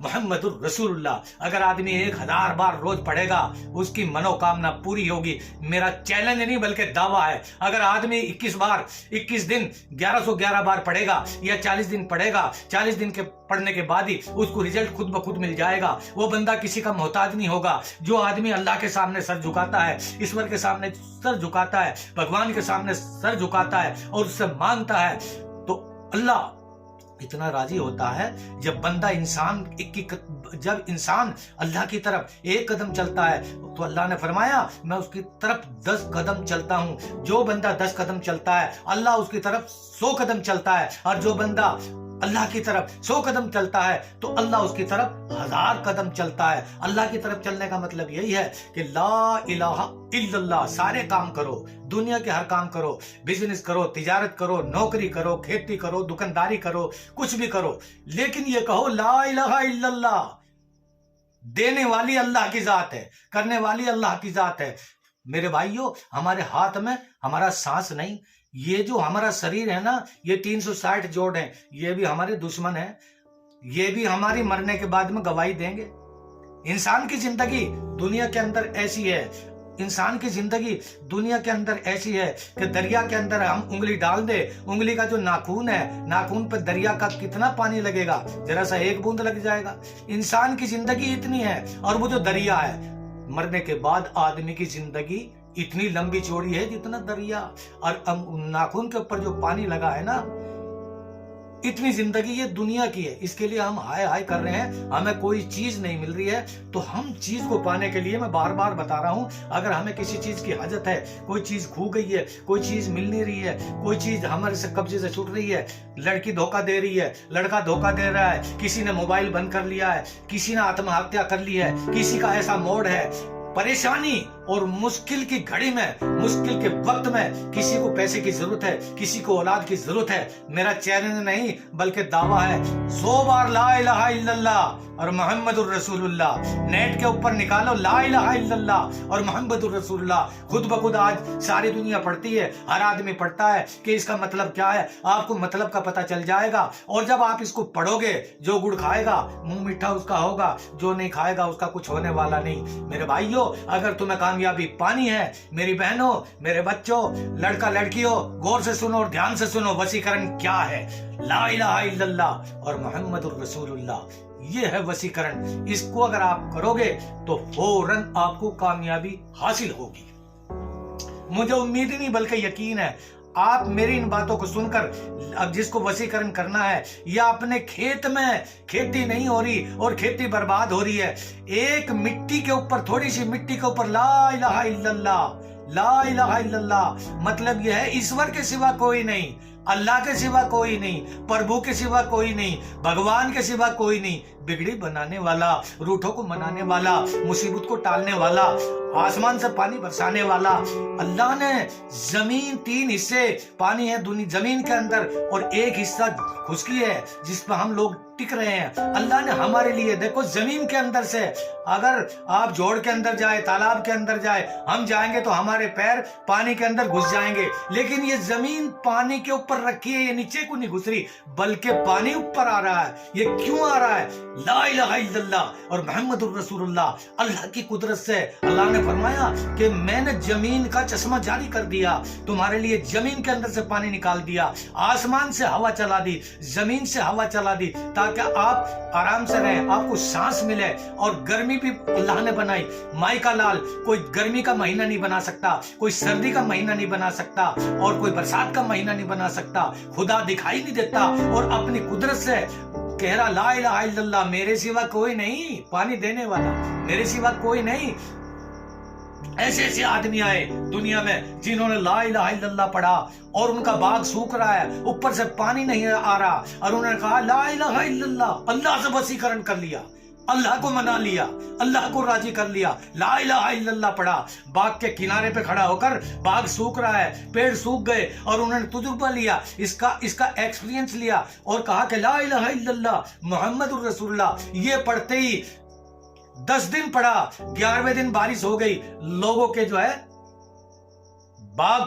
محمد الرسول اللہ اگر آدمی 1000 بار روز پڑھے گا اس کی منوکامنا پوری ہوگی. میرا چیلنج نہیں بلکہ دعویٰ ہے. اگر آدمی 21 دن 1111 بار پڑھے گا یا 40 دن پڑھے گا, 40 دن کے پڑھنے کے بعد ہی اس کو رزلٹ خود بخود مل جائے گا. وہ بندہ کسی کا محتاج نہیں ہوگا. جو آدمی اللہ کے سامنے سر جھکاتا ہے, ایشور کے سامنے سر جھکاتا ہے, بھگوان کے سامنے سر جھکاتا ہے اور اس سے مانگتا ہے, تو اللہ اتنا راضی ہوتا ہے. جب بندہ جب انسان اللہ کی طرف 1 قدم چلتا ہے تو اللہ نے فرمایا میں اس کی طرف 10 قدم چلتا ہوں. جو بندہ 10 قدم چلتا ہے اللہ اس کی طرف 100 قدم چلتا ہے, اور جو بندہ اللہ کی طرف 100 قدم چلتا ہے تو اللہ اس کی طرف 1000 قدم چلتا ہے. اللہ کی طرف چلنے کا مطلب یہی ہے کہ لا الہ الا اللہ. سارے کام کرو, دنیا کے ہر کام کرو, بزنس کرو, تجارت کرو, نوکری کرو, کھیتی کرو, دکانداری کرو, کچھ بھی کرو, لیکن یہ کہو لا الہ الا اللہ. دینے والی اللہ کی ذات ہے, کرنے والی اللہ کی ذات ہے. میرے بھائیوں, ہمارے ہاتھ میں ہمارا سانس نہیں. یہ جو ہمارا شریر ہے نا, یہ 360 جوڑ ہیں, یہ بھی ہمارے دشمن ہیں. یہ بھی ہماری مرنے کے بعد میں گواہی دیں گے. انسان کی زندگی دنیا کے اندر ایسی ہے, انسان کی زندگی دنیا کے اندر ایسی ہے کہ دریا کے اندر ہم انگلی ڈال دے, انگلی کا جو ناخون ہے, ناخون پہ دریا کا کتنا پانی لگے گا, ذرا سا 1 بوند لگ جائے گا. انسان کی زندگی اتنی ہے, اور وہ جو دریا ہے, مرنے کے بعد آدمی کی زندگی اتنی لمبی چوڑی ہے جتنا دریا, اور ناخون کے اوپر جو پانی لگا ہے نا, اتنی زندگی یہ دنیا کی ہے. اس کے لیے ہم ہائے ہائے کر رہے ہیں, ہمیں کوئی چیز نہیں مل رہی ہے. تو ہم چیز کو پانے کے لیے, میں بار بار بتا رہا ہوں, اگر ہمیں کسی چیز کی حاجت ہے, کوئی چیز کھو گئی ہے, کوئی چیز مل نہیں رہی ہے, کوئی چیز ہمارے سے قبضے سے چھوٹ رہی ہے, لڑکی دھوکہ دے رہی ہے, لڑکا دھوکہ دے رہا ہے, کسی نے موبائل بند کر لیا ہے, کسی نے آتم ہتیا کر لی ہے, کسی کا ایسا موڈ ہے, پریشانی اور مشکل کی گھڑی میں, مشکل کے وقت میں کسی کو پیسے کی ضرورت ہے, کسی کو اولاد کی ضرورت ہے. میرا چیلنج نہیں بلکہ دعویٰ ہے, 100 بار لا الہ الا اللہ اور محمد الرسول اللہ. نیٹ کے اوپر نکالو لا الہ الا اللہ اور محمد الرسول اللہ. خود بخود آج ساری دنیا پڑھتی ہے, ہر آدمی پڑھتا ہے کہ اس کا مطلب کیا ہے. آپ کو مطلب کا پتہ چل جائے گا, اور جب آپ اس کو پڑھو گے, جو گڑ کھائے گا منہ میٹھا اس کا ہوگا, جو نہیں کھائے گا اس کا کچھ ہونے والا نہیں. میرے بھائیوں, اگر تمہیں کامیابی پانی ہے, میری بہنوں, میرے بچوں, لڑکا لڑکیوں, غور سے سنو اور دھیان سے سنو. وسیکرن کیا ہے؟ لا الہ الا اللہ اور محمد الرسول اللہ. یہ ہے وسیکرن. اس کو اگر آپ کرو گے تو فوراً آپ کو کامیابی حاصل ہوگی. مجھے امید نہیں بلکہ یقین ہے, آپ میری ان باتوں کو سن کر, اب جس کو وسیکرن کرنا ہے, یا اپنے کھیت میں کھیتی نہیں ہو رہی اور کھیتی برباد ہو رہی ہے, ایک مٹی کے اوپر, تھوڑی سی مٹی کے اوپر لا الہ الا اللہ, لا الہ الا اللہ, مطلب یہ ہے ایشور کے سوا کوئی نہیں, اللہ کے سوا کوئی نہیں, پربھو کے سوا کوئی نہیں, بھگوان کے سوا کوئی نہیں. بگڑی بنانے والا, روٹوں کو منانے والا, مصیبت کو ٹالنے والا, آسمان سے پانی برسانے والا. اللہ نے زمین 3 حصے پانی ہے زمین کے اندر, اور 1 حصہ خشکی ہے جس پہ ہم لوگ ٹک رہے ہیں. اللہ نے ہمارے لیے, دیکھو زمین کے اندر سے, اگر آپ جوڑ کے اندر جائے, تالاب کے اندر جائے, ہم جائیں گے تو ہمارے پیر پانی کے اندر گھس جائیں گے. لیکن یہ زمین پانی کے اوپر رکھی ہے, یہ نیچے کو نہیں گھس رہی بلکہ پانی اوپر آ رہا ہے. یہ کیوں آ رہا ہے؟ لا الہ الا اللہ اور محمد الرسول اللہ. اللہ کی قدرت سے اللہ نے فرمایا کہ میں نے زمین کا چشمہ جاری کر دیا, تمہارے لیے زمین کے اندر سے پانی نکال دیا, آسمان سے ہوا چلا دی, زمین سے ہوا چلا دی, تاکہ آپ آرام سے رہیں, آپ کو سانس ملے. اور گرمی بھی اللہ نے بنائی. مائی کا لال, کوئی گرمی کا مہینہ نہیں بنا سکتا, کوئی سردی کا مہینہ نہیں بنا سکتا, اور کوئی برسات کا مہینہ نہیں بنا سکتا. خدا دکھائی نہیں دیتا اور اپنی قدرت سے کہہ رہا لا الہ الا اللہ, میرے سوا کوئی نہیں پانی دینے والا, میرے سوا کوئی نہیں. ایسے ایسے آدمی آئے دنیا میں جنہوں نے لا الہ الا اللہ پڑھا, اور ان کا باغ سوکھ رہا ہے, اوپر سے پانی نہیں آ رہا, اور انہوں نے کہا لا الہ الا اللہ, اللہ سے وسیکرن کر لیا, اللہ کو منا لیا, اللہ کو راضی کر لیا, لا الہ الا اللہ پڑھا. باغ کے کنارے پہ کھڑا ہو کر, باغ سوکھ رہا ہے, پیڑ سوکھ گئے, اور انہوں نے تجربہ لیا, اس کا ایکسپیرینس لیا, اور کہا کہ لا الہ الا اللہ محمد الرسول اللہ. یہ پڑھتے ہی 10 دن پڑھا, 11ویں دن بارش ہو گئی, لوگوں کے جو ہے باغ